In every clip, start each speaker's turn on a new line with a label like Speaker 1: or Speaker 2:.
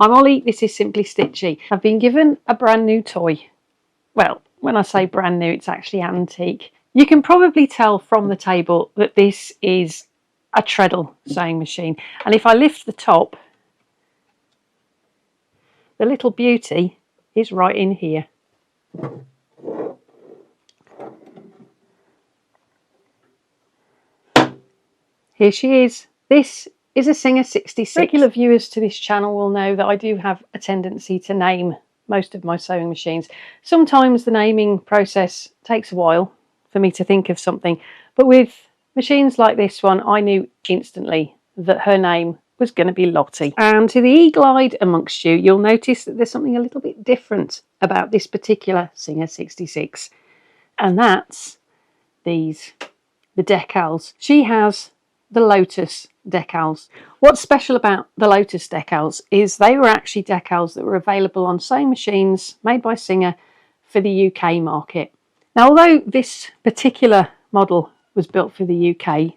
Speaker 1: I'm Ollie, this is Simply Stitchy. I've been given a brand new toy. Well, when I say brand new, it's actually antique. You can probably tell from the table that this is a treadle sewing machine. And if I lift the top, the little beauty is right in here. Here she is. This is a Singer 66. Regular viewers to this channel will know that I do have a tendency to name most of my sewing machines. Sometimes the naming process takes a while for me to think of something, but with machines like this one, I knew instantly that her name was going to be Lotty. And to the eagle-eyed amongst you, you'll notice that there's something a little bit different about this particular Singer 66, and that's the decals. She has the Lotus decals. What's special about the Lotus decals is they were actually decals that were available on sewing machines made by Singer for the UK market. Now, although this particular model was built for the UK,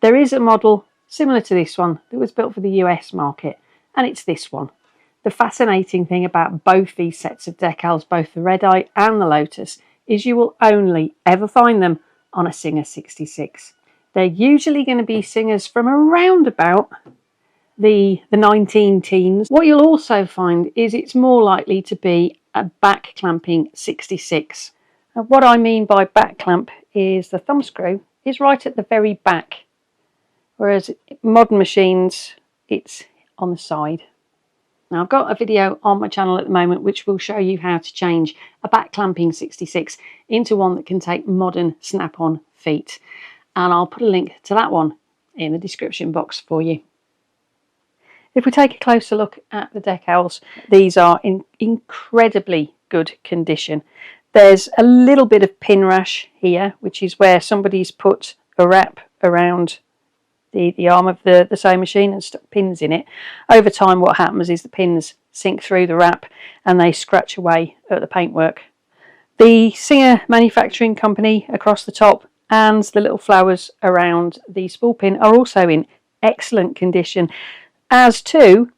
Speaker 1: there is a model similar to this one that was built for the US market, and it's this one. The fascinating thing about both these sets of decals, both the Red Eye and the Lotus, is you will only ever find them on a Singer 66. They're usually going to be Singers from around about the 19 teens. What you'll also find is it's more likely to be a back clamping 66. And what I mean by back clamp is the thumb screw is right at the very back, whereas modern machines, it's on the side. Now, I've got a video on my channel at the moment which will show you how to change a back clamping 66 into one that can take modern snap-on feet. And I'll put a link to that one in the description box for you. If we take a closer look at the decals, these are in incredibly good condition. There's a little bit of pin rash here, which is where somebody's put a wrap around the arm of the sewing machine and stuck pins in it. Over time, what happens is the pins sink through the wrap and they scratch away at the paintwork. The Singer manufacturing company across the top and the little flowers around the spool pin are also in excellent condition, as too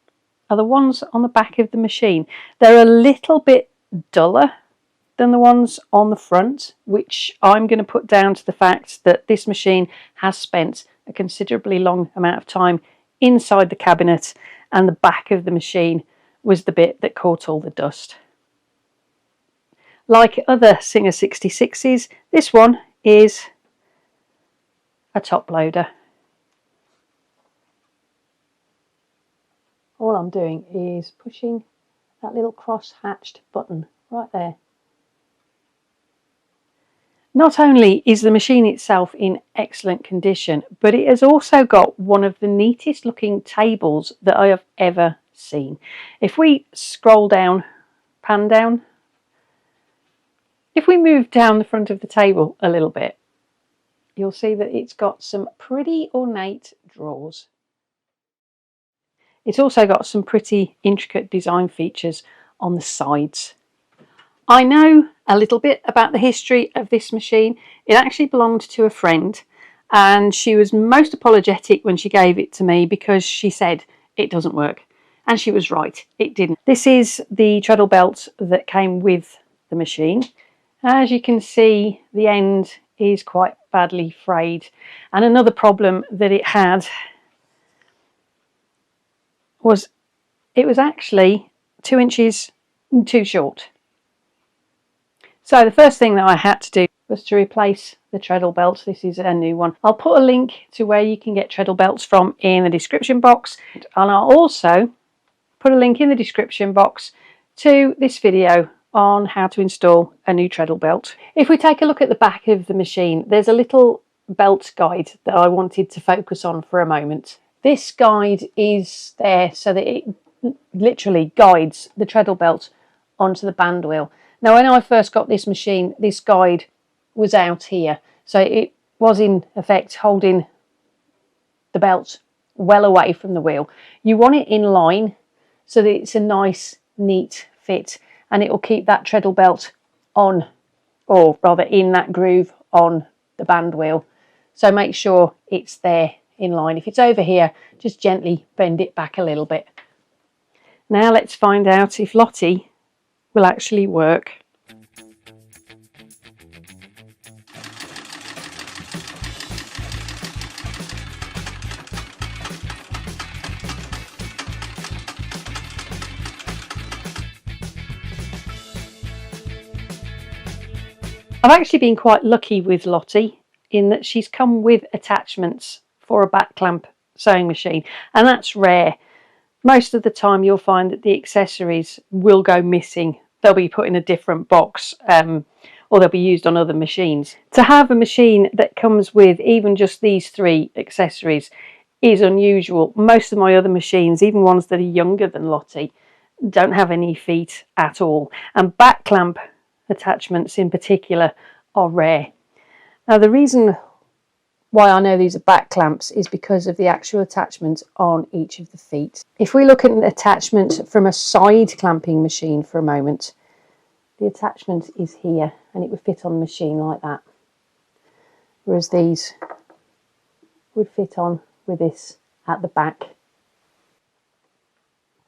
Speaker 1: are the ones on the back of the machine. They're a little bit duller than the ones on the front, which I'm going to put down to the fact that this machine has spent a considerably long amount of time inside the cabinet, and the back of the machine was the bit that caught all the dust. Like other Singer 66s, this one is a top loader. All I'm doing is pushing that little cross-hatched button right there. Not only is the machine itself in excellent condition, but it has also got one of the neatest looking tables that I have ever seen. If we scroll down, pan down, if we move down the front of the table a little bit, you'll see that it's got some pretty ornate drawers. It's also got some pretty intricate design features on the sides. I know a little bit about the history of this machine. It actually belonged to a friend, and she was most apologetic when she gave it to me because she said it doesn't work. And she was right, it didn't. This is the treadle belt that came with the machine. As you can see, the end is quite badly frayed, and another problem that it had was it was actually 2 inches too short. So the first thing that I had to do was to replace the treadle belt. This is a new one. I'll put a link to where you can get treadle belts from in the description box, and I'll also put a link in the description box to this video on how to install a new treadle belt. If we take a look at the back of the machine, there's a little belt guide that I wanted to focus on for a moment. This guide is there so that it literally guides the treadle belt onto the band wheel. Now, when I first got this machine, this guide was out here, so it was in effect holding the belt well away from the wheel. You want it in line so that it's a nice, neat fit, and it will keep that treadle belt on, or rather in that groove on the band wheel. So make sure it's there in line. If it's over here, just gently bend it back a little bit. Now let's find out if Lotty will actually work. I've actually been quite lucky with Lotty in that she's come with attachments for a back clamp sewing machine, and that's rare. Most of the time you'll find that the accessories will go missing. They'll be put in a different box or they'll be used on other machines. To have a machine that comes with even just these 3 accessories is unusual. Most of my other machines, even ones that are younger than Lotty, don't have any feet at all, and back clamp attachments in particular are rare. Now the reason why I know these are back clamps is because of the actual attachment on each of the feet. If we look at an attachment from a side clamping machine for a moment, the attachment is here and it would fit on the machine like that, whereas these would fit on with this at the back.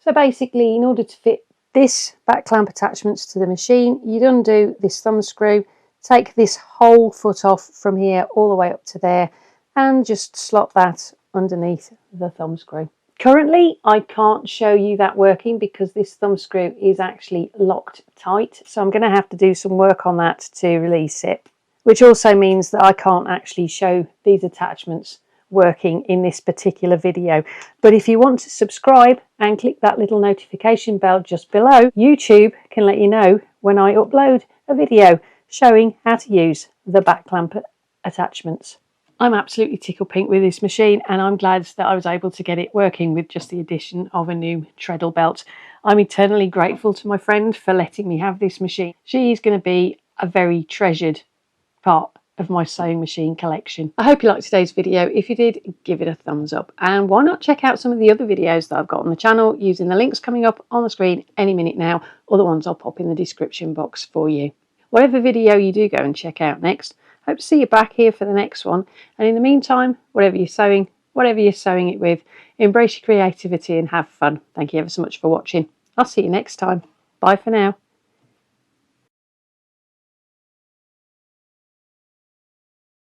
Speaker 1: So basically, in order to fit this back clamp attachments to the machine, you'd undo this thumb screw, take this whole foot off from here all the way up to there, and just slot that underneath the thumb screw. Currently, I can't show you that working because this thumb screw is actually locked tight, so I'm going to have to do some work on that to release it, which also means that I can't actually show these attachments working in this particular video. But if you want to subscribe and click that little notification bell just below, YouTube can let you know when I upload a video showing how to use the back clamp attachments. I'm absolutely tickle pink with this machine, and I'm glad that I was able to get it working with just the addition of a new treadle belt. I'm eternally grateful to my friend for letting me have this machine. She's going to be a very treasured part of my sewing machine collection. I hope you liked today's video. If you did, give it a thumbs up, and why not check out some of the other videos that I've got on the channel using the links coming up on the screen any minute now, or the ones I'll pop in the description box for you. Whatever video you do go and check out next, hope to see you back here for the next one, and in the meantime, whatever you're sewing it with, embrace your creativity and have fun. Thank you ever so much for watching. I'll see you next time. Bye for now.